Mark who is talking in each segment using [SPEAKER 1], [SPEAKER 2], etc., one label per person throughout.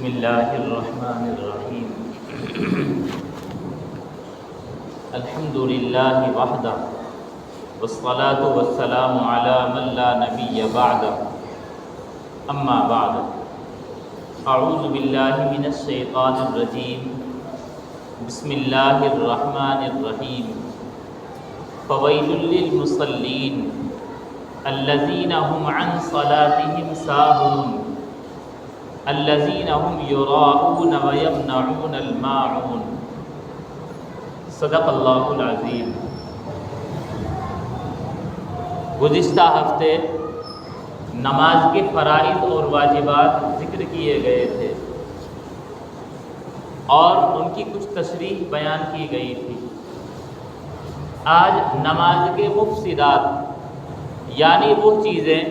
[SPEAKER 1] بسم اللہ الرحمن الرحیم الحمد للہ وحدہ والصلاة والسلام علی من لا نبی بعدہ اما بعد اعوذ باللہ من الشیطان الرجیم بسم اللہ الرحمن الرحیم فویل للمصلین الذین هم عن صلاتهم ساہون الذین هم یراؤون ویمنعون الماعون صدق اللہ العظیم۔ گزشتہ ہفتے نماز کے فرائض اور واجبات ذکر کیے گئے تھے اور ان کی کچھ تشریح بیان کی گئی تھی۔ آج نماز کے مفسدات یعنی وہ چیزیں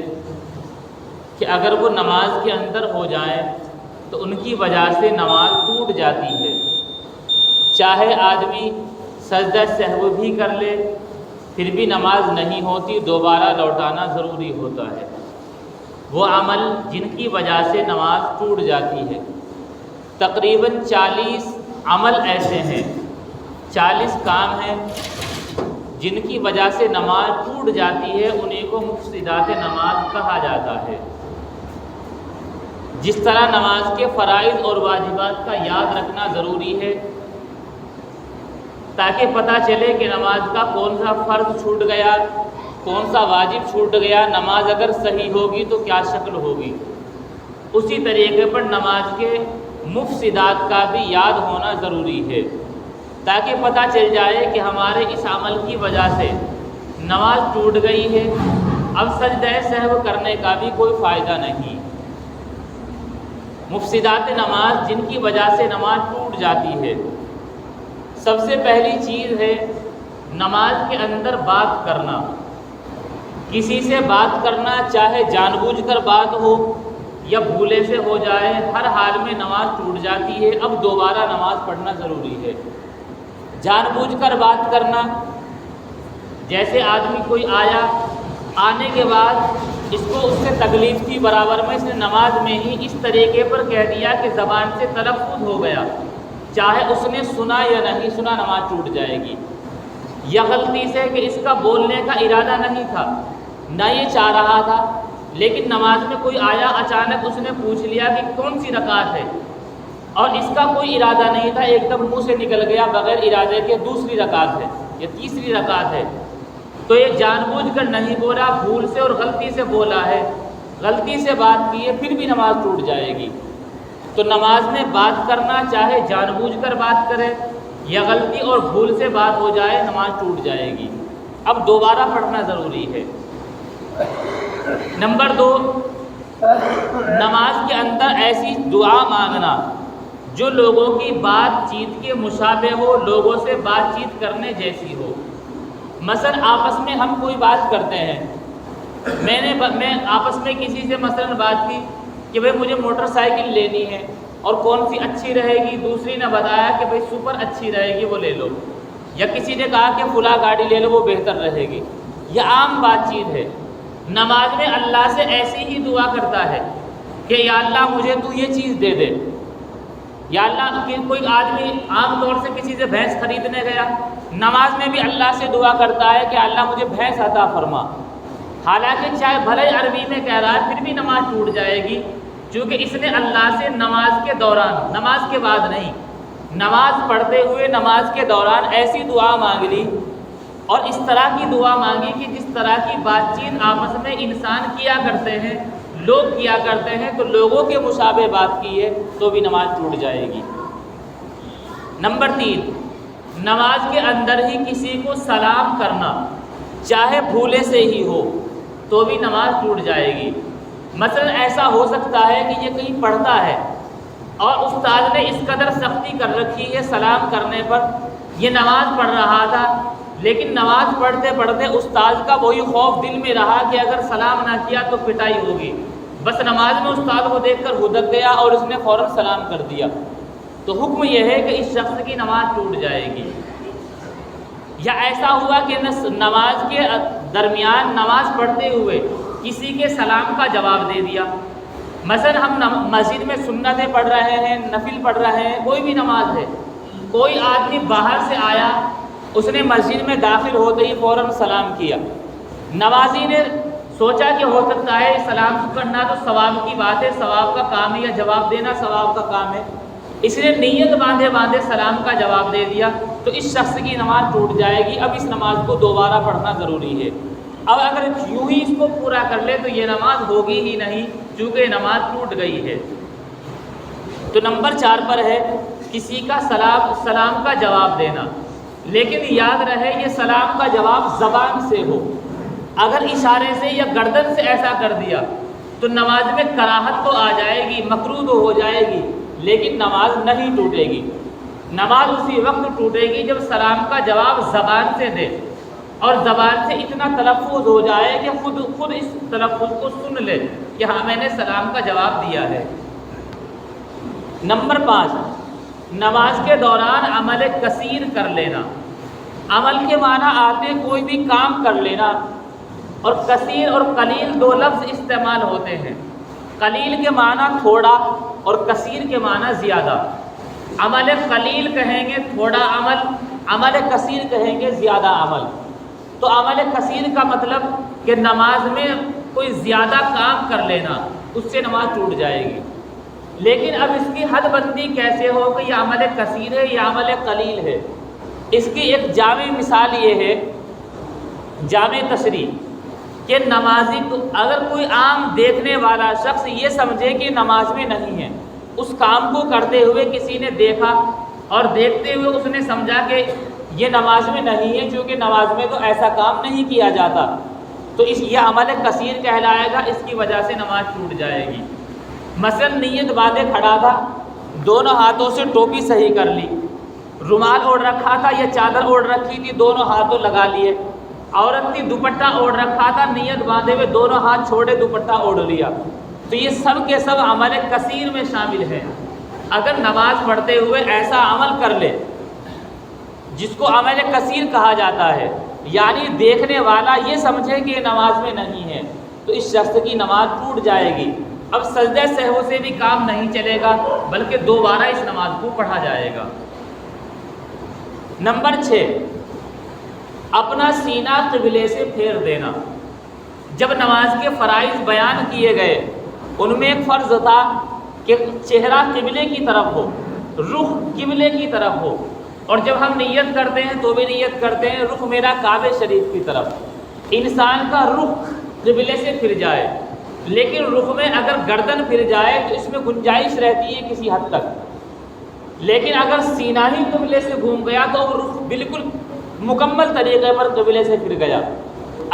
[SPEAKER 1] کہ اگر وہ نماز کے اندر ہو جائیں تو ان کی وجہ سے نماز ٹوٹ جاتی ہے، چاہے آدمی سجدہ سہو بھی کر لے پھر بھی نماز نہیں ہوتی، دوبارہ لوٹانا ضروری ہوتا ہے۔ وہ عمل جن کی وجہ سے نماز ٹوٹ جاتی ہے، تقریباً 40 عمل ایسے ہیں، 40 کام ہیں جن کی وجہ سے نماز ٹوٹ جاتی ہے، انہیں کو مفسدات نماز کہا جاتا ہے۔ جس طرح نماز کے فرائض اور واجبات کا یاد رکھنا ضروری ہے تاکہ پتہ چلے کہ نماز کا کون سا فرض چھوٹ گیا، کون سا واجب چھوٹ گیا، نماز اگر صحیح ہوگی تو کیا شکل ہوگی، اسی طریقے پر نماز کے مفسدات کا بھی یاد ہونا ضروری ہے تاکہ پتہ چل جائے کہ ہمارے اس عمل کی وجہ سے نماز ٹوٹ گئی ہے، اب سجدہ سہو کرنے کا بھی کوئی فائدہ نہیں۔ مفسدات نماز جن کی وجہ سے نماز ٹوٹ جاتی ہے، سب سے پہلی چیز ہے نماز کے اندر بات کرنا۔ کسی سے بات کرنا، چاہے جان بوجھ کر بات ہو یا بھولے سے ہو جائے، ہر حال میں نماز ٹوٹ جاتی ہے، اب دوبارہ نماز پڑھنا ضروری ہے۔ جان بوجھ کر بات کرنا، جیسے آدمی کوئی آیا، آنے کے بعد اس کو اس سے تکلیف تھی برابر میں، اس نے نماز میں ہی اس طریقے پر کہہ دیا کہ زبان سے تلفظ ہو گیا، چاہے اس نے سنا یا نہیں سنا نماز ٹوٹ جائے گی۔ یا غلطی سے کہ اس کا بولنے کا ارادہ نہیں تھا، نہ یہ چاہ رہا تھا، لیکن نماز میں کوئی آیا، اچانک اس نے پوچھ لیا کہ کون سی رکعت ہے، اور اس کا کوئی ارادہ نہیں تھا، ایک دم منہ سے نکل گیا بغیر ارادے کے دوسری رکعت ہے یا تیسری رکعت ہے، تو یہ جان بوجھ کر نہیں بولا، بھول سے اور غلطی سے بولا ہے، غلطی سے بات کی ہے، پھر بھی نماز ٹوٹ جائے گی۔ تو نماز میں بات کرنا، چاہے جان بوجھ کر بات کرے یا غلطی اور بھول سے بات ہو جائے، نماز ٹوٹ جائے گی، اب دوبارہ پڑھنا ضروری ہے۔ نمبر 2، نماز کے اندر ایسی دعا مانگنا جو لوگوں کی بات چیت کے مشابہ ہو، لوگوں سے بات چیت کرنے جیسی ہو۔ مثلا آپس میں ہم کوئی بات کرتے ہیں، میں آپس میں کسی سے مثلا بات کی کہ بھئی مجھے موٹر سائیکل لینی ہے اور کون سی اچھی رہے گی، دوسری نے بتایا کہ بھئی سپر اچھی رہے گی وہ لے لو، یا کسی نے کہا کہ فلاں گاڑی لے لو وہ بہتر رہے گی، یہ عام بات چیت ہے۔ نماز میں اللہ سے ایسی ہی دعا کرتا ہے کہ یا اللہ مجھے تو یہ چیز دے دے، یا اللہ کہ کوئی آدمی عام طور سے کسی سے بھینس خریدنے گیا، نماز میں بھی اللہ سے دعا کرتا ہے کہ اللہ مجھے بھینس عطا فرما، حالانکہ چاہے بھلے عربی میں کہہ رہا ہے پھر بھی نماز ٹوٹ جائے گی، کیونکہ اس نے اللہ سے نماز کے دوران، نماز کے بعد نہیں، نماز پڑھتے ہوئے نماز کے دوران ایسی دعا مانگ لی اور اس طرح کی دعا مانگی کہ جس طرح کی بات چیت آپس میں انسان کیا کرتے ہیں، لوگ کیا کرتے ہیں، تو لوگوں کے مشابہ بات کی ہے تو بھی نماز ٹوٹ جائے گی۔ نمبر 3، نماز کے اندر ہی کسی کو سلام کرنا، چاہے بھولے سے ہی ہو تو بھی نماز ٹوٹ جائے گی۔ مثلا ایسا ہو سکتا ہے کہ یہ کہیں پڑھتا ہے اور استاد نے اس قدر سختی کر رکھی ہے سلام کرنے پر، یہ نماز پڑھ رہا تھا لیکن نماز پڑھتے پڑھتے استاد کا وہی خوف دل میں رہا کہ اگر سلام نہ کیا تو پٹائی ہوگی، بس نماز میں استاد کو دیکھ کر ہدک گیا اور اس نے فوراً سلام کر دیا، تو حکم یہ ہے کہ اس شخص کی نماز ٹوٹ جائے گی۔ یا ایسا ہوا کہ نماز کے درمیان نماز پڑھتے ہوئے کسی کے سلام کا جواب دے دیا، مثلا ہم مسجد میں سنتیں پڑھ رہے ہیں، نفل پڑھ رہے ہیں، کوئی بھی نماز ہے، کوئی آدمی باہر سے آیا، اس نے مسجد میں داخل ہوتے ہی فوراً سلام کیا، نمازی نے سوچا کہ ہو سکتا ہے سلام کرنا تو ثواب کی بات ہے، ثواب کا کام ہے، یا جواب دینا ثواب کا کام ہے، اس نے نیت باندھے سلام کا جواب دے دیا، تو اس شخص کی نماز ٹوٹ جائے گی۔ اب اس نماز کو دوبارہ پڑھنا ضروری ہے۔ اب اگر یوں ہی اس کو پورا کر لے تو یہ نماز ہوگی ہی نہیں، چونکہ یہ نماز ٹوٹ گئی ہے۔ تو نمبر 4 پر ہے کسی کا سلام کا جواب دینا، لیکن یاد رہے یہ سلام کا جواب زبان سے ہو۔ اگر اشارے سے یا گردن سے ایسا کر دیا تو نماز میں کراہت تو آ جائے گی، مکروہ تو ہو جائے گی، لیکن نماز نہیں ٹوٹے گی۔ نماز اسی وقت ٹوٹے گی جب سلام کا جواب زبان سے دے، اور زبان سے اتنا تلفظ ہو جائے کہ خود اس تلفظ کو سن لے کہ ہاں میں نے سلام کا جواب دیا ہے۔ نمبر 5، نماز کے دوران عمل کثیر کر لینا۔ عمل کے معنی آتے کوئی بھی کام کر لینا، اور کثیر اور قلیل 2 لفظ استعمال ہوتے ہیں۔ قلیل کے معنی تھوڑا اور کثیر کے معنی زیادہ۔ عمل قلیل کہیں گے تھوڑا عمل، عمل کثیر کہیں گے زیادہ عمل۔ تو عمل کثیر کا مطلب کہ نماز میں کوئی زیادہ کام کر لینا، اس سے نماز ٹوٹ جائے گی۔ لیکن اب اس کی حد بندی کیسے ہو کہ یہ عمل کثیر ہے یا عمل قلیل ہے؟ اس کی ایک جامع مثال یہ ہے، جامع تشریح، کہ نمازی کو اگر کوئی عام دیکھنے والا شخص یہ سمجھے کہ نماز میں نہیں ہے، اس کام کو کرتے ہوئے کسی نے دیکھا اور دیکھتے ہوئے اس نے سمجھا کہ یہ نماز میں نہیں ہے، چونکہ نماز میں تو ایسا کام نہیں کیا جاتا، تو یہ عمل کثیر کہلائے گا، اس کی وجہ سے نماز ٹوٹ جائے گی۔ مثلا نیت باندھے کھڑا تھا، دونوں ہاتھوں سے ٹوپی صحیح کر لی، رومال اوڑھ رکھا تھا یا چادر اوڑھ رکھی تھی، دونوں ہاتھوں لگا لیے، عورت تھی دوپٹہ اوڑھ رکھا تھا، نیت باندھے ہوئے دونوں ہاتھ چھوڑے دوپٹہ اوڑھ لیا، تو یہ سب کے سب عمل کثیر میں شامل ہیں۔ اگر نماز پڑھتے ہوئے ایسا عمل کر لے جس کو عمل کثیر کہا جاتا ہے، یعنی دیکھنے والا یہ سمجھے کہ یہ نماز میں نہیں ہے، تو اس شخص کی نماز ٹوٹ جائے گی۔ اب سجدہ سہو سے بھی کام نہیں چلے گا، بلکہ دوبارہ اس نماز کو پڑھا جائے گا۔ نمبر 6، اپنا سینہ قبلے سے پھیر دینا۔ جب نماز کے فرائض بیان کیے گئے، ان میں ایک فرض تھا کہ چہرہ قبلے کی طرف ہو، رخ قبلے کی طرف ہو، اور جب ہم نیت کرتے ہیں تو بھی نیت کرتے ہیں رخ میرا کعبہ شریف کی طرف۔ انسان کا رخ قبلے سے پھر جائے، لیکن رخ میں اگر گردن پھر جائے تو اس میں گنجائش رہتی ہے کسی حد تک، لیکن اگر سینہ ہی قبلے سے گھوم گیا تو وہ رخ بالکل مکمل طریقے پر قبلے سے پھر گیا۔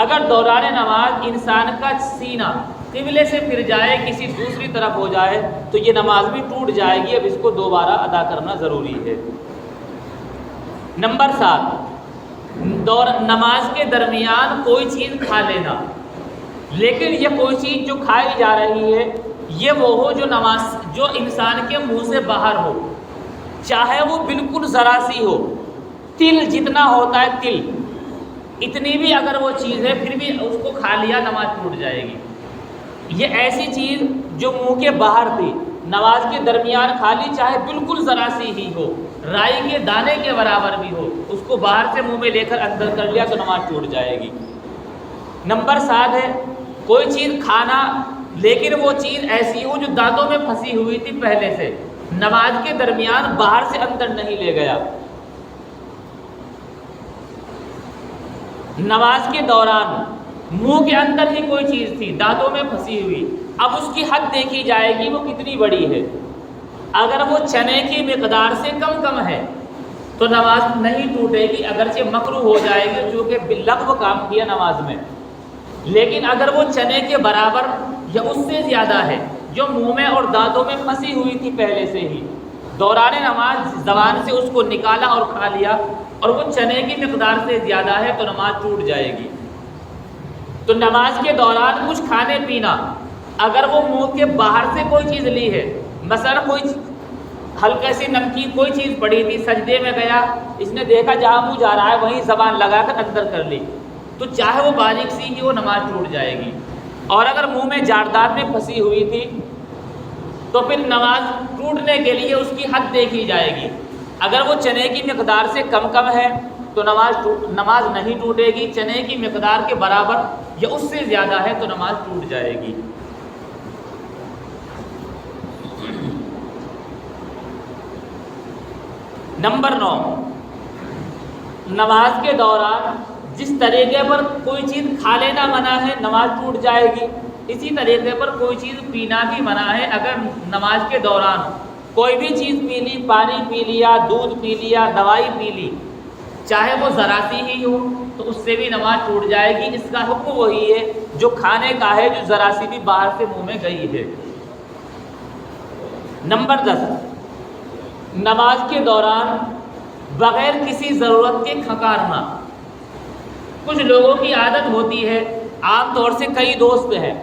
[SPEAKER 1] اگر دوران نماز انسان کا سینہ قبلے سے پھر جائے، کسی دوسری طرف ہو جائے، تو یہ نماز بھی ٹوٹ جائے گی، اب اس کو دوبارہ ادا کرنا ضروری ہے۔ نمبر 7، نماز کے درمیان کوئی چیز کھا لینا، لیکن یہ کوئی چیز جو کھائی جا رہی ہے یہ وہ ہو جو انسان کے منہ سے باہر ہو، چاہے وہ بالکل ذرا سی ہو، تل جتنا ہوتا ہے تل، اتنی بھی اگر وہ چیز ہے پھر بھی اس کو کھا لیا نماز ٹوٹ جائے گی۔ یہ ایسی چیز جو منہ کے باہر تھی، نماز کے درمیان کھا لی، چاہے بالکل ذرا سی ہی ہو، رائی کے دانے کے برابر بھی ہو، اس کو باہر سے منہ میں لے کر اندر کر لیا تو نماز ٹوٹ جائے گی۔ نمبر 7 ہے کوئی چیز کھانا، لیکن وہ چیز ایسی ہو جو دانتوں میں پھنسی ہوئی تھی پہلے سے، نماز کے درمیان باہر سے اندر نہیں لے گیا۔ نماز کے دوران منہ کے اندر ہی کوئی چیز تھی دانتوں میں پھنسی ہوئی، اب اس کی حد دیکھی جائے گی وہ کتنی بڑی ہے۔ اگر وہ چنے کی مقدار سے کم ہے تو نماز نہیں ٹوٹے گی، اگرچہ مکروہ ہو جائے گی چونکہ لغو کام کیا نماز میں، لیکن اگر وہ چنے کے برابر یا اس سے زیادہ ہے جو منہ میں اور دانتوں میں پھنسی ہوئی تھی پہلے سے ہی، دوران نماز زبان سے اس کو نکالا اور کھا لیا، اور وہ چنے کی مقدار سے زیادہ ہے تو نماز ٹوٹ جائے گی۔ تو نماز کے دوران کچھ کھانے پینا، اگر وہ منہ کے باہر سے کوئی چیز لی ہے، مثلا کوئی ہلکے سی نمکین کوئی چیز پڑی تھی، سجدے میں گیا، اس نے دیکھا جہاں منہ جا رہا ہے وہیں زبان لگا کر اندر کر لی، تو چاہے وہ باریک سی ہی وہ نماز ٹوٹ جائے گی۔ اور اگر منہ میں جاردات میں پھنسی ہوئی تھی تو پھر نماز ٹوٹنے کے لیے اس کی حد دیکھی جائے گی. اگر وہ چنے کی مقدار سے کم ہے تو نماز نہیں ٹوٹے گی. چنے کی مقدار کے برابر یا اس سے زیادہ ہے تو نماز ٹوٹ جائے گی. نمبر 9، نماز کے دوران جس طریقے پر کوئی چیز کھا لینا منع ہے نماز ٹوٹ جائے گی، اسی طریقے پر کوئی چیز پینا بھی منع ہے. اگر نماز کے دوران کوئی بھی چیز پی لی، پانی پی لیا، دودھ پی لیا، دوائی پی لی، چاہے وہ ذرا سی ہی ہو تو اس سے بھی نماز ٹوٹ جائے گی. اس کا حکم وہی ہے جو کھانے کا ہے، جو ذرا سی بھی باہر سے منہ میں گئی ہے. نمبر 10، نماز کے دوران بغیر کسی ضرورت کے کھنکارنا. کچھ لوگوں کی عادت ہوتی ہے، عام طور سے کئی دوست ہیں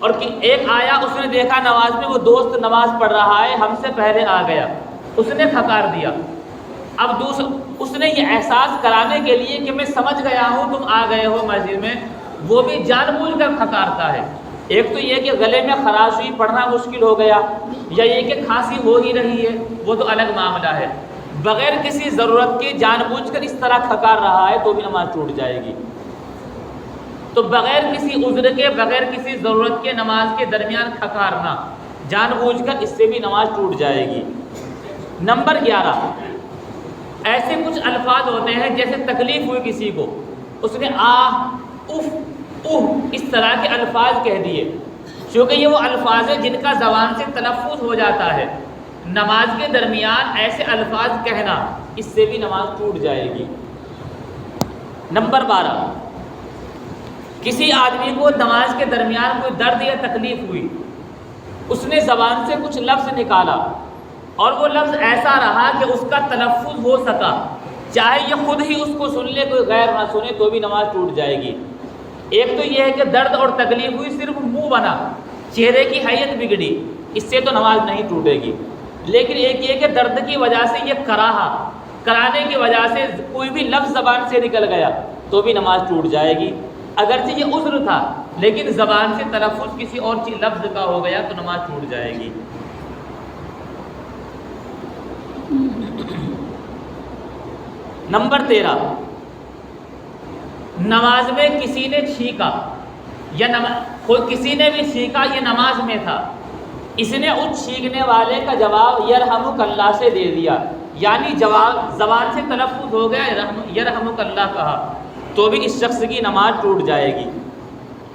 [SPEAKER 1] اور ایک آیا، اس نے دیکھا نماز میں وہ دوست نماز پڑھ رہا ہے، ہم سے پہلے آ گیا، اس نے کھنکار دیا. اب اس نے یہ احساس کرانے کے لیے کہ میں سمجھ گیا ہوں تم آ گئے ہو مسجد میں، وہ بھی جان بوجھ کر کھنکارتا ہے. ایک تو یہ کہ گلے میں خراش ہوئی، پڑھنا مشکل ہو گیا، یا یہ کہ کھانسی ہو ہی رہی ہے، وہ تو الگ معاملہ ہے. بغیر کسی ضرورت کے جان بوجھ کر اس طرح کھنکار رہا ہے تو بھی نماز ٹوٹ جائے گی. تو بغیر کسی عذر کے، بغیر کسی ضرورت کے نماز کے درمیان کھنکارنا جان بوجھ کر، اس سے بھی نماز ٹوٹ جائے گی. نمبر 11، ایسے کچھ الفاظ ہوتے ہیں جیسے تکلیف ہوئی کسی کو، اس نے آہ، اف، اوہ، اس طرح کے الفاظ کہہ دیے، چونکہ یہ وہ الفاظ ہیں جن کا زبان سے تلفظ ہو جاتا ہے. نماز کے درمیان ایسے الفاظ کہنا، اس سے بھی نماز ٹوٹ جائے گی. نمبر 12، کسی آدمی کو نماز کے درمیان کوئی درد یا تکلیف ہوئی، اس نے زبان سے کچھ لفظ نکالا اور وہ لفظ ایسا رہا کہ اس کا تلفظ ہو سکا، چاہے یہ خود ہی اس کو سن لے، کوئی غیر نہ سنے، تو بھی نماز ٹوٹ جائے گی. ایک تو یہ ہے کہ درد اور تکلیف ہوئی، صرف منہ بنا، چہرے کی حیت بگڑی، اس سے تو نماز نہیں ٹوٹے گی. لیکن ایک یہ کہ درد کی وجہ سے یہ کرانے کی وجہ سے کوئی بھی لفظ زبان سے نکل گیا تو بھی نماز ٹوٹ جائے گی. اگرچہ یہ عذر تھا لیکن زبان سے تلفظ کسی اور چیز لفظ کا ہو گیا تو نماز ٹوٹ جائے گی. نمبر 13، نماز میں کسی نے چھینکا یا کسی نے بھی چھینکا، یہ نماز میں تھا، اس نے اس چھینکنے والے کا جواب یرحمک اللہ سے دے دیا، یعنی جواب زبان سے تلفظ ہو گیا، یرحمک اللہ کہا، تو بھی اس شخص کی نماز ٹوٹ جائے گی.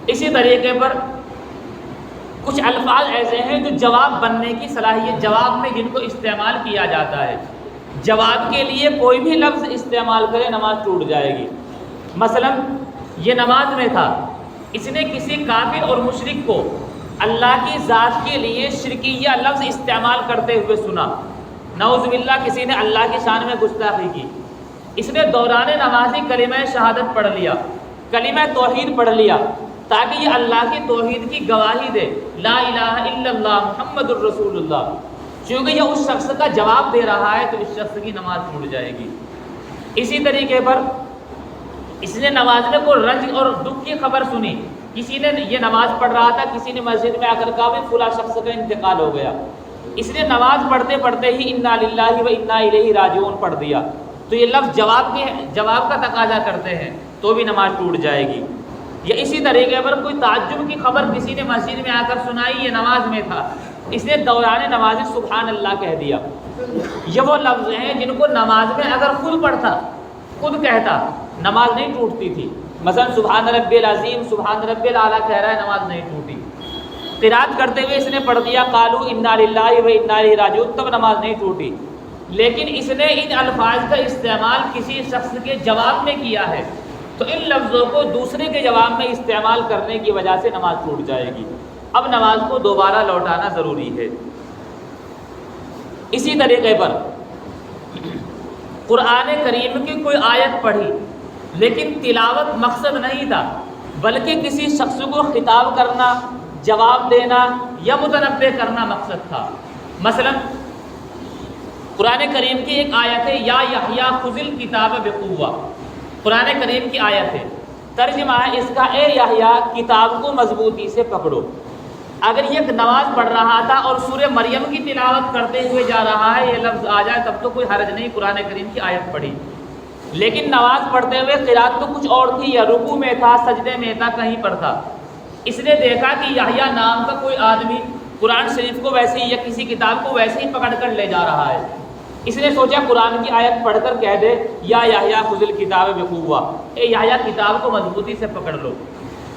[SPEAKER 1] اسی طریقے پر کچھ الفاظ ایسے ہیں جو جواب بننے کی صلاحیت، جواب میں جن کو استعمال کیا جاتا ہے، جواب کے لیے کوئی بھی لفظ استعمال کرے نماز ٹوٹ جائے گی. مثلا یہ نماز میں تھا، اس نے کسی کافر اور مشرک کو اللہ کی ذات کے لیے شرکیہ لفظ استعمال کرتے ہوئے سنا، نعوذ باللہ کسی نے اللہ کی شان میں گستاخی کی، اس نے دوران نمازی کلمہ شہادت پڑھ لیا، کلمہ توحید پڑھ لیا، تاکہ یہ اللہ کی توحید کی گواہی دے، لا الہ الا اللہ محمد الرسول اللہ. چونکہ یہ اس شخص کا جواب دے رہا ہے تو اس شخص کی نماز ٹوٹ جائے گی. اسی طریقے پر اس نے نماز میں کوئی رنج اور دکھ کی خبر سنی، کسی نے یہ نماز پڑھ رہا تھا، کسی نے مسجد میں آ کر کہا بھی فلاں شخص کا انتقال ہو گیا، اس نے نماز پڑھتے پڑھتے ہی انا للہ و انا الیہ راجعون پڑھ دیا، تو یہ لفظ جواب کا تقاضا کرتے ہیں تو بھی نماز ٹوٹ جائے گی. یا اسی طریقے پر کوئی تعجب کی خبر کسی نے مسجد میں آ کر سنائی، یہ نماز میں تھا، اس نے دوران نماز سبحان اللہ کہہ دیا. یہ وہ لفظ ہیں جن کو نماز میں اگر خود کہتا نماز نہیں ٹوٹتی تھی. مثلا سبحان ربی العظیم، سبحان ربی الاعلیٰ کہہ رہا ہے، نماز نہیں ٹوٹی. قرات کرتے ہوئے اس نے پڑھ دیا قالوا انا للہ و انا الیہ راجعون، تب نماز نہیں ٹوٹی. لیکن اس نے ان الفاظ کا استعمال کسی شخص کے جواب میں کیا ہے تو ان لفظوں کو دوسرے کے جواب میں استعمال کرنے کی وجہ سے نماز ٹوٹ جائے گی. اب نماز کو دوبارہ لوٹانا ضروری ہے. اسی طریقے پر قرآن کریم کی کوئی آیت پڑھی لیکن تلاوت مقصد نہیں تھا، بلکہ کسی شخص کو خطاب کرنا، جواب دینا یا متنبہ کرنا مقصد تھا. مثلا قرآن کریم کی ایک آیت ہے یا یحییٰ خذ الکتاب بقوہ، قرآن کریم کی آیت ہے، ترجمہ ہے اس کا اے یحییٰ کتاب کو مضبوطی سے پکڑو. اگر یہ نماز پڑھ رہا تھا اور سورہ مریم کی تلاوت کرتے ہوئے جا رہا ہے، یہ لفظ آ جائے تب تو کوئی حرج نہیں، قرآن کریم کی آیت پڑھی، لیکن نماز پڑھتے ہوئے قرات تو کچھ اور تھی، یا رکوع میں تھا، سجدے میں تھا، کہیں پر تھا، اس نے دیکھا کہ یحییٰ نام کا کوئی آدمی قرآن شریف کو ویسے ہی یا کسی کتاب کو ویسے ہی پکڑ کر لے جا رہا ہے، اس نے سوچا قرآن کی آیت پڑھ کر کہہ دے یا یحییٰ خذ الکتاب بقوہ، اے یحییٰ کتاب کو مضبوطی سے پکڑ لو۔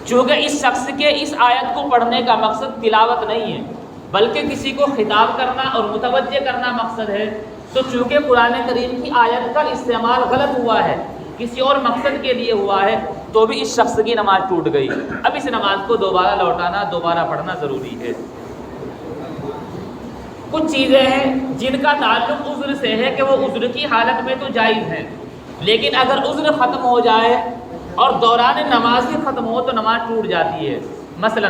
[SPEAKER 1] چونکہ اس شخص کے اس آیت کو پڑھنے کا مقصد تلاوت نہیں ہے بلکہ کسی کو خطاب کرنا اور متوجہ کرنا مقصد ہے، تو چونکہ قرآن کریم کی آیت کا استعمال غلط ہوا ہے، کسی اور مقصد کے لیے ہوا ہے، تو بھی اس شخص کی نماز ٹوٹ گئی۔ اب اس نماز کو دوبارہ لوٹانا، دوبارہ پڑھنا ضروری ہے۔ کچھ چیزیں ہیں جن کا تعلق عذر سے ہے کہ وہ عذر کی حالت میں تو جائز ہیں، لیکن اگر عذر ختم ہو جائے اور دوران نماز ہی ختم ہو تو نماز ٹوٹ جاتی ہے۔ مثلا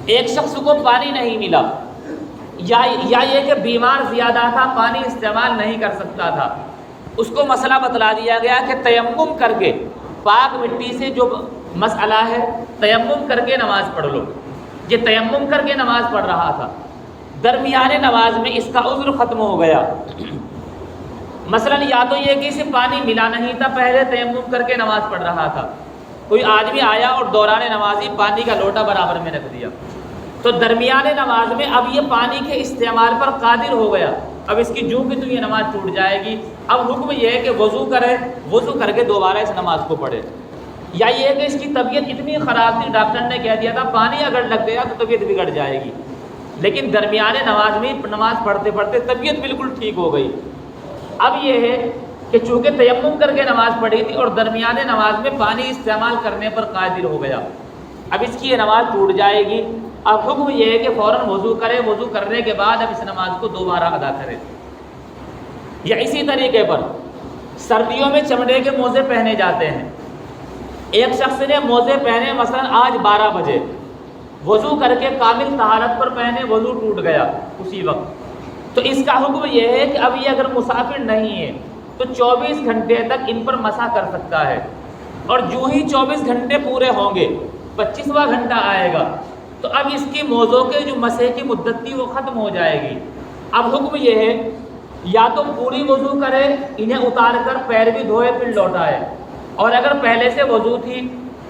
[SPEAKER 1] ایک شخص کو پانی نہیں ملا، یا یہ کہ بیمار زیادہ تھا، پانی استعمال نہیں کر سکتا تھا، اس کو مسئلہ بتلا دیا گیا کہ تیمم کر کے، پاک مٹی سے جو مسئلہ ہے تیمم کر کے نماز پڑھ لو۔ یہ تیمم کر کے نماز پڑھ رہا تھا، درمیانے نماز میں اس کا عذر ختم ہو گیا۔ مثلا یا تو یہ کہ اسے پانی ملا نہیں تھا، پہلے تیمم کر کے نماز پڑھ رہا تھا، کوئی آدمی آیا اور دوران نماز ہی پانی کا لوٹا برابر میں رکھ دیا، تو درمیانے نماز میں اب یہ پانی کے استعمال پر قادر ہو گیا، اب اس کی جو کہ تو یہ نماز ٹوٹ جائے گی۔ اب حکم یہ ہے کہ وضو کرے، وضو کر کے دوبارہ اس نماز کو پڑھے۔ یا یہ کہ اس کی طبیعت اتنی خراب تھی، ڈاکٹر نے کہہ دیا تھا پانی اگر لگ گیا تو طبیعت بگڑ جائے گی، لیکن درمیانے نماز میں نماز پڑھتے پڑھتے طبیعت بالکل ٹھیک ہو گئی۔ اب یہ ہے کہ چونکہ تیمم کر کے نماز پڑھی تھی اور درمیانے نماز میں پانی استعمال کرنے پر قادر ہو گیا، اب اس کی یہ نماز ٹوٹ جائے گی۔ اب حکم یہ ہے کہ فوراً وضو کرے، وضو کرنے کے بعد اب اس نماز کو دوبارہ ادا کرے۔ یا اسی طریقے پر سردیوں میں چمڑے کے موزے پہنے جاتے ہیں، ایک شخص نے موزے پہنے مثلا آج 12 بجے، وضو کر کے کامل طہارت پر پہنے، وضو ٹوٹ گیا اسی وقت، تو اس کا حکم یہ ہے کہ اب یہ اگر مسافر نہیں ہے تو 24 گھنٹے تک ان پر مسح کر سکتا ہے، اور جو ہی 24 گھنٹے پورے ہوں گے 25واں گھنٹہ آئے گا تو اب اس کی موزوں کے جو مسح کی مدت تھی وہ ختم ہو جائے گی۔ اب حکم یہ ہے یا تو پوری وضو کرے، انہیں اتار کر پیر بھی دھوئے پھر لوٹائے، اور اگر پہلے سے وضو تھی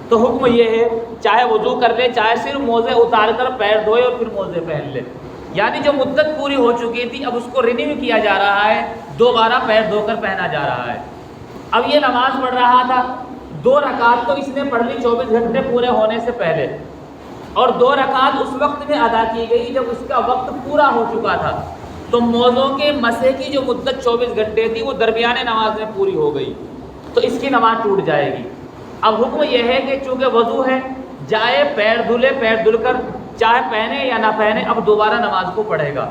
[SPEAKER 1] تو حکم یہ ہے چاہے وضو کر لے، چاہے صرف موزے اتار کر پیر دھوئے اور پھر موزے پہن لے، یعنی جو مدت پوری ہو چکی تھی اب اس کو رینیو کیا جا رہا ہے، دوبارہ پیر دھو کر پہنا جا رہا ہے۔ اب یہ نماز پڑھ رہا تھا، 2 رکعت تو اس نے پڑھ لی 24 گھنٹے پورے ہونے سے پہلے، اور 2 رکعت اس وقت میں ادا کی گئی جب اس کا وقت پورا ہو چکا تھا، تو موزوں کے مسح کی جو مدت 24 گھنٹے تھی وہ درمیانے نماز میں پوری ہو گئی، تو اس کی نماز ٹوٹ جائے گی۔ اب حکم یہ ہے کہ چونکہ وضو ہے، جائے پیر دھلے، پیر دھل کر چاہے پہنے یا نہ پہنے اب دوبارہ نماز کو پڑھے گا،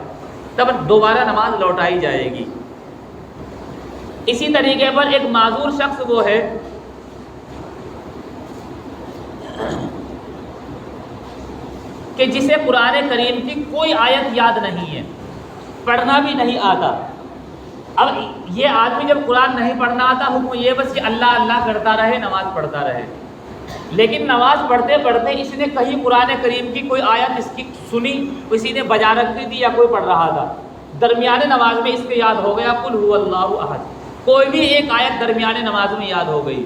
[SPEAKER 1] تب دوبارہ نماز لوٹائی جائے گی۔ اسی طریقے پر ایک معذور شخص وہ ہے کہ جسے قرآن کریم کی کوئی آیت یاد نہیں ہے، پڑھنا بھی نہیں آتا۔ اب یہ آدمی جب قرآن نہیں پڑھنا آتا، حکم یہ بس کہ اللہ اللہ کرتا رہے، نماز پڑھتا رہے، لیکن نماز پڑھتے پڑھتے اس نے کہیں قرآن کریم کی کوئی آیت اس کی سنی، کسی نے بجا رکھی تھی یا کوئی پڑھ رہا تھا، درمیانے نماز میں اس کو یاد ہو گیا قل هو اللہ احد، کوئی بھی ایک آیت درمیانے نماز میں یاد ہو گئی،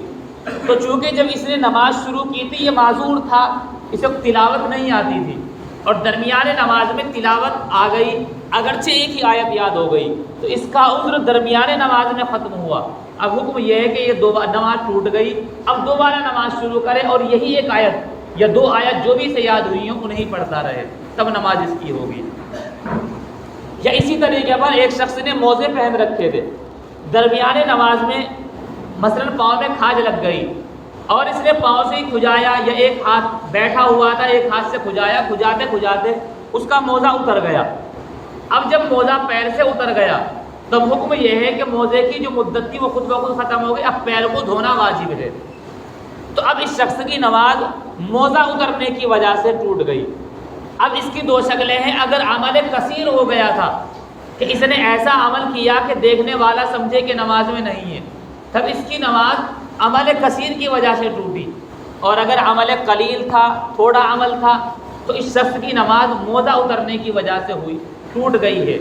[SPEAKER 1] تو چونکہ جب اس نے نماز شروع کی تھی یہ معذور تھا، اسے تلاوت نہیں آتی تھی، اور درمیانے نماز میں تلاوت آ گئی، اگرچہ ایک ہی آیت یاد ہو گئی، تو اس کا عذر درمیانے نماز میں ختم ہوا۔ اب حکم یہ ہے کہ یہ نماز ٹوٹ گئی، اب دوبارہ نماز شروع کرے اور یہی ایک آیت یا 2 آیت جو بھی اسے یاد ہوئی ہوں انہیں پڑھتا رہے، تب نماز اس کی ہوگی۔ یا اسی طریقے پر ایک شخص نے موزے پہن رکھے تھے، درمیانے نماز میں مثلا پاؤں میں کھاج لگ گئی اور اس نے پاؤں سے ہی کھجایا، یا ایک ہاتھ بیٹھا ہوا تھا ایک ہاتھ سے کھجایا، کھجاتے کھجاتے اس کا موزہ اتر گیا۔ اب جب موزہ پیر سے اتر گیا تب حکم یہ ہے کہ موزے کی جو مدت تھی وہ خود بخود ختم ہو گئی، اب پیر کو دھونا واجب ہے، تو اب اس شخص کی نماز موزہ اترنے کی وجہ سے ٹوٹ گئی۔ اب اس کی 2 شکلیں ہیں، اگر عمل کثیر ہو گیا تھا کہ اس نے ایسا عمل کیا کہ دیکھنے والا سمجھے کہ نماز میں نہیں ہے، تب اس کی نماز عمل کثیر کی وجہ سے ٹوٹی، اور اگر عمل قلیل تھا، تھوڑا عمل تھا، تو اس شخص کی نماز موزہ اترنے کی وجہ سے ہوئی، ٹوٹ گئی ہے۔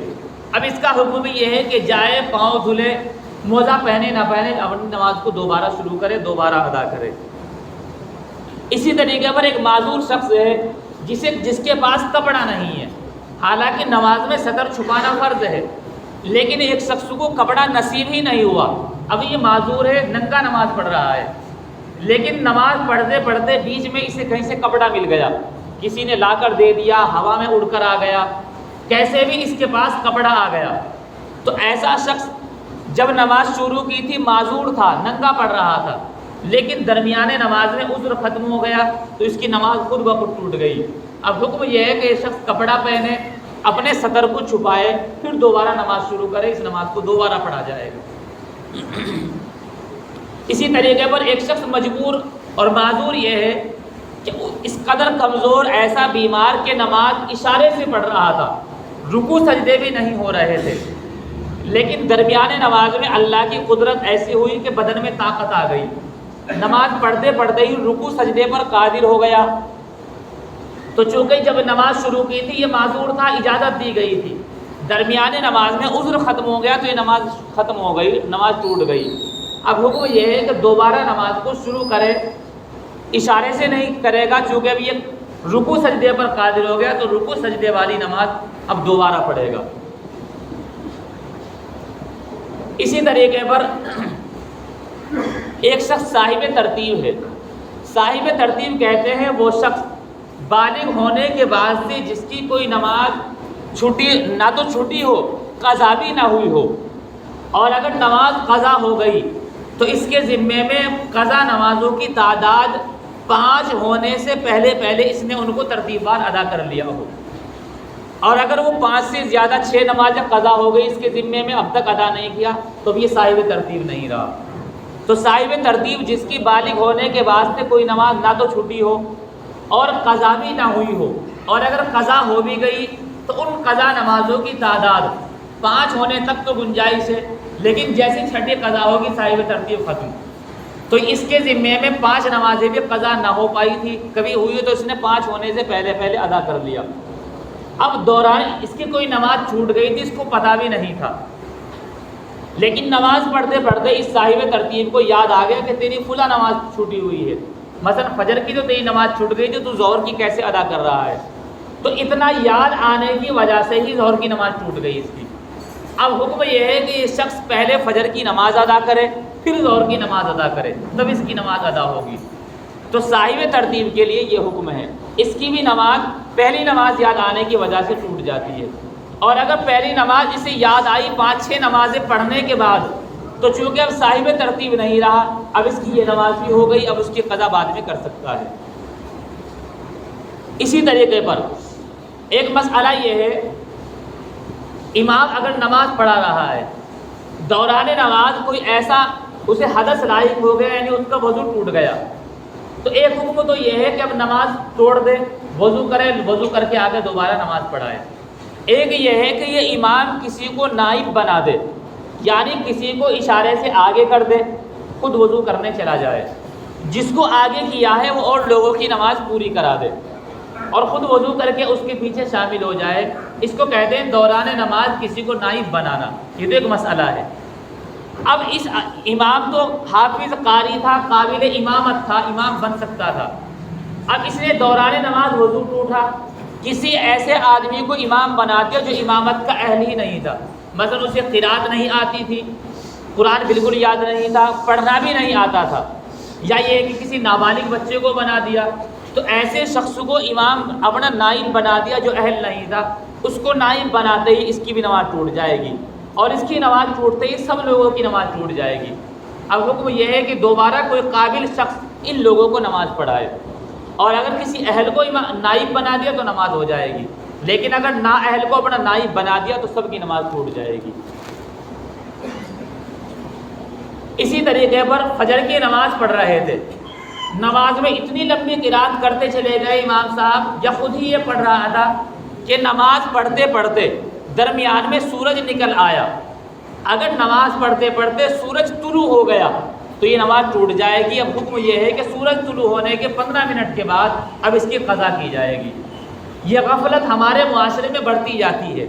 [SPEAKER 1] اب اس کا حکم یہ ہے کہ جائے، پاؤں دھلے، موزہ پہنے نہ پہنے، اپنی نماز کو دوبارہ شروع کرے، دوبارہ ادا کرے۔ اسی طریقے پر ایک معذور شخص ہے جس کے پاس کپڑا نہیں ہے، حالانکہ نماز میں سطر چھپانا فرض ہے، لیکن ایک شخص کو کپڑا نصیب ہی نہیں ہوا، اب یہ معذور ہے، ننگا نماز پڑھ رہا ہے، لیکن نماز پڑھتے پڑھتے بیچ میں اسے کہیں سے کپڑا مل گیا، کسی نے لا کر دے دیا، ہوا میں اڑ کر آ گیا، کیسے بھی اس کے پاس کپڑا آ گیا، تو ایسا شخص جب نماز شروع کی تھی معذور تھا، ننگا پڑھ رہا تھا، لیکن درمیانے نماز میں عذر ختم ہو گیا تو اس کی نماز خود بخود ٹوٹ گئی۔ اب حکم یہ ہے کہ یہ شخص کپڑا پہنے، اپنے سطر کو چھپائے، پھر دوبارہ نماز شروع کرے، اس نماز کو دوبارہ پڑھا جائے گا۔ اسی طریقے پر ایک شخص مجبور اور معذور یہ ہے کہ اس قدر کمزور، ایسا بیمار کہ نماز اشارے سے پڑھ رہا تھا، رکوع سجدے بھی نہیں ہو رہے تھے، لیکن درمیانے نماز میں اللہ کی قدرت ایسی ہوئی کہ بدن میں طاقت آ گئی، نماز پڑھتے پڑھتے ہی رکوع سجدے پر قادر ہو گیا۔ تو چونکہ جب نماز شروع کی تھی یہ معذور تھا، اجازت دی گئی تھی، درمیانے نماز میں عذر ختم ہو گیا تو یہ نماز ختم ہو گئی، نماز ٹوٹ گئی۔ اب حکم یہ ہے کہ دوبارہ نماز کو شروع کرے، اشارے سے نہیں کرے گا، چونکہ اب یہ رکوع سجدے پر قادر ہو گیا تو رکوع سجدے والی نماز اب دوبارہ پڑھے گا۔ اسی طریقے پر ایک شخص صاحب ترتیب ہے۔ صاحب ترتیب کہتے ہیں وہ شخص بالغ ہونے کے بعد سے جس کی کوئی نماز چھٹی نہ تو چھٹی ہو، قضا بھی نہ ہوئی ہو، اور اگر نماز قضا ہو گئی تو اس کے ذمے میں قضا نمازوں کی تعداد 5 ہونے سے پہلے اس نے ان کو ترتیب وار ادا کر لیا ہو، اور اگر وہ 5 سے زیادہ 6 نمازیں قضا ہو گئی اس کے ذمے میں اب تک ادا نہیں کیا تو یہ صاحب ترتیب نہیں رہا۔ تو صاحب ترتیب جس کی بالغ ہونے کے بعد سے کوئی نماز نہ تو چھٹی ہو اور قضا بھی نہ ہوئی ہو، اور اگر قضا ہو بھی گئی تو ان قضا نمازوں کی تعداد 5 ہونے تک تو گنجائش ہے، لیکن جیسی چھٹی قضا ہوگی صاحب ترتیب ختم۔ تو اس کے ذمے میں 5 نمازیں بھی قضا نہ ہو پائی تھی، کبھی ہوئی تو اس نے 5 ہونے سے پہلے ادا کر لیا۔ اب دوران اس کی کوئی نماز چھوٹ گئی تھی، اس کو پتہ بھی نہیں تھا، لیکن نماز پڑھتے پڑھتے اس صاحب ترتیب کو یاد آ گیا کہ تیری فلاں نماز چھوٹی ہوئی ہے، مثلا فجر کی تو تیری نماز چھوٹ گئی تھی، تو ظہر کی کیسے ادا کر رہا ہے؟ تو اتنا یاد آنے کی وجہ سے ہی ظہر کی نماز ٹوٹ گئی اس کی۔ اب حکم یہ ہے کہ یہ شخص پہلے فجر کی نماز ادا کرے، پھر ظہر کی نماز ادا کرے، تب اس کی نماز ادا ہوگی۔ تو صاحب ترتیب کے لیے یہ حکم ہے، اس کی بھی نماز پہلی نماز یاد آنے کی وجہ سے ٹوٹ جاتی ہے، اور اگر پہلی نماز اسے یاد آئی 5-6 نمازیں پڑھنے کے بعد تو چونکہ اب صاحب ترتیب نہیں رہا، اب اس کی یہ نماز بھی ہو گئی، اب اس کی قضا بعد میں کر سکتا ہے۔ اسی طریقے پر ایک مسئلہ یہ ہے، امام اگر نماز پڑھا رہا ہے، دوران نماز کوئی ایسا اسے حدث لاحق ہو گیا، یعنی اس کا وضو ٹوٹ گیا، تو ایک حکم تو یہ ہے کہ اب نماز توڑ دے، وضو کرے، وضو کر کے آگے دوبارہ نماز پڑھائے۔ ایک یہ ہے کہ یہ امام کسی کو نائب بنا دے، یعنی کسی کو اشارے سے آگے کر دے، خود وضو کرنے چلا جائے، جس کو آگے کیا ہے وہ اور لوگوں کی نماز پوری کرا دے، اور خود وضو کر کے اس کے پیچھے شامل ہو جائے۔ اس کو کہتے ہیں دوران نماز کسی کو نائب بنانا، یہ تو ایک مسئلہ ہے۔ اب اس امام تو حافظ قاری تھا، قابل امامت تھا، امام بن سکتا تھا، اب اس نے دوران نماز وضو ٹوٹا، کسی ایسے آدمی کو امام بنا دیا جو امامت کا اہل ہی نہیں تھا، مثلا اسے قرات نہیں آتی تھی، قرآن بالکل یاد نہیں تھا، پڑھنا بھی نہیں آتا تھا، یا یہ کہ کسی نابالغ بچے کو بنا دیا، تو ایسے شخص کو امام اپنا نائب بنا دیا جو اہل نہیں تھا، اس کو نائب بناتے ہی اس کی بھی نماز ٹوٹ جائے گی، اور اس کی نماز ٹوٹتے ہی سب لوگوں کی نماز ٹوٹ جائے گی۔ اب حکم یہ ہے کہ دوبارہ کوئی قابل شخص ان لوگوں کو نماز پڑھائے، اور اگر کسی اہل کو نائب بنا دیا تو نماز ہو جائے گی، لیکن اگر نا اہل کو اپنا نائب بنا دیا تو سب کی نماز ٹوٹ جائے گی۔ اسی طریقے پر فجر کی نماز پڑھ رہے تھے، نماز میں اتنی لمبی قرات کرتے چلے گئے امام صاحب، یا خود ہی یہ پڑھ رہا تھا کہ نماز پڑھتے پڑھتے درمیان میں سورج نکل آیا، اگر نماز پڑھتے پڑھتے سورج طلوع ہو گیا تو یہ نماز ٹوٹ جائے گی۔ اب حکم یہ ہے کہ سورج طلوع ہونے کے 15 منٹ کے بعد اب اس کی قضا کی جائے گی۔ یہ غفلت ہمارے معاشرے میں بڑھتی جاتی ہے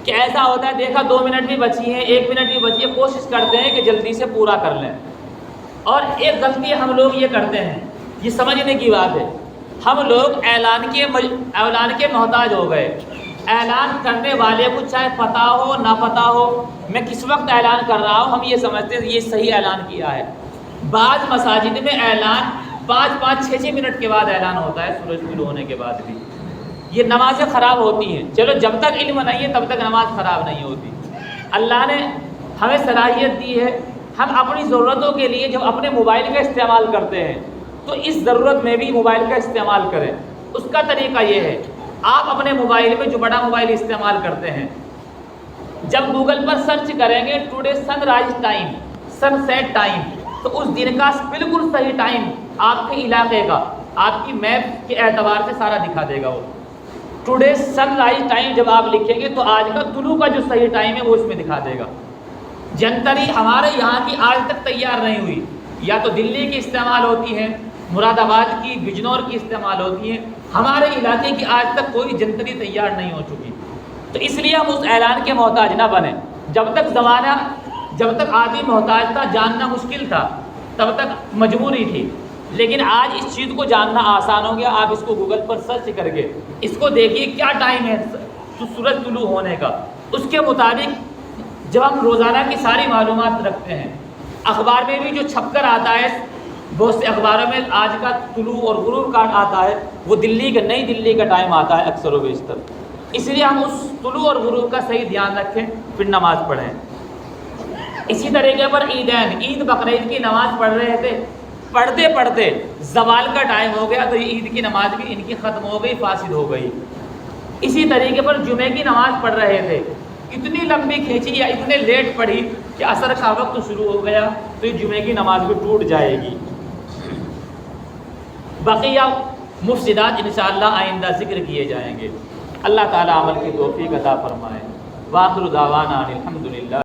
[SPEAKER 1] کہ ایسا ہوتا ہے دیکھا 2 منٹ بھی بچی ہیں 1 منٹ بھی بچی ہے، کوشش کرتے ہیں کہ جلدی سے پورا کر لیں۔ اور ایک غلطی ہم لوگ یہ کرتے ہیں، یہ سمجھنے کی بات ہے، ہم لوگ اعلان کے محتاج ہو گئے۔ اعلان کرنے والے کو چاہے پتہ ہو نہ پتہ ہو، میں کس وقت اعلان کر رہا ہوں، ہم یہ سمجھتے ہیں یہ صحیح اعلان کیا ہے۔ بعض مساجد میں اعلان 5-5 6-6 منٹ کے بعد اعلان ہوتا ہے، سورج طلوع ہونے کے بعد بھی۔ یہ نمازیں خراب ہوتی ہیں۔ چلو جب تک علم نہیں ہے تب تک نماز خراب نہیں ہوتی۔ اللہ نے ہمیں صلاحیت دی ہے، ہم اپنی ضرورتوں کے لیے جب اپنے موبائل کا استعمال کرتے ہیں تو اس ضرورت میں بھی موبائل کا استعمال کریں۔ اس کا طریقہ یہ ہے، آپ اپنے موبائل میں جو بڑا موبائل استعمال کرتے ہیں، جب گوگل پر سرچ کریں گے ٹوڈے سن رائز ٹائم، سن سیٹ ٹائم، تو اس دن کا بالکل صحیح ٹائم آپ کے علاقے کا، آپ کی میپ کے اعتبار سے سارا دکھا دے گا۔ وہ ٹوڈے سن رائز ٹائم جب آپ لکھیں گے تو آج کا طلوع کا جو صحیح ٹائم ہے وہ اس میں دکھا دے گا۔ جنتری ہمارے یہاں کی آج تک تیار نہیں ہوئی، یا تو دلی کی استعمال ہوتی ہے، مراد آباد کی، بجنور کی استعمال ہوتی ہے، ہمارے علاقے کی آج تک کوئی جنتری تیار نہیں ہو چکی۔ تو اس لیے ہم اس اعلان کے محتاج نہ بنیں۔ جب تک آدمی محتاج تھا، جاننا مشکل تھا، تب تک مجبوری تھی، لیکن آج اس چیز کو جاننا آسان ہو گیا۔ آپ اس کو گوگل پر سرچ کر کے اس کو دیکھیے کیا ٹائم ہے سورج طلوع ہونے کا، اس کے مطابق جب ہم روزانہ کی ساری معلومات رکھتے ہیں، اخبار میں بھی جو چھپ کر آتا ہے، بہت سے اخباروں میں آج کا طلوع اور غروب کا آتا ہے، وہ نئی دلی کا ٹائم آتا ہے اکثر و بیشتر۔ اس لیے ہم اس طلوع اور غروب کا صحیح دھیان رکھیں، پھر نماز پڑھیں۔ اسی طریقے پر عید بقرعید کی نماز پڑھ رہے تھے، پڑھتے پڑھتے زوال کا ٹائم ہو گیا تو یہ عید کی نماز بھی ان کی ختم ہو گئی، فاسد ہو گئی۔ اسی طریقے پر جمعے کی نماز پڑھ رہے تھے، اتنی لمبی کھینچی یا اتنے لیٹ پڑھی کہ عصر کا وقت شروع ہو گیا تو یہ جمعے کی نماز بھی ٹوٹ جائے گی۔ بقیہ مفسدات انشاءاللہ آئندہ ذکر کیے جائیں گے۔ اللہ تعالیٰ عمل کی توفیق عطا فرمائے۔ وآخر دعوانا الحمدللہ۔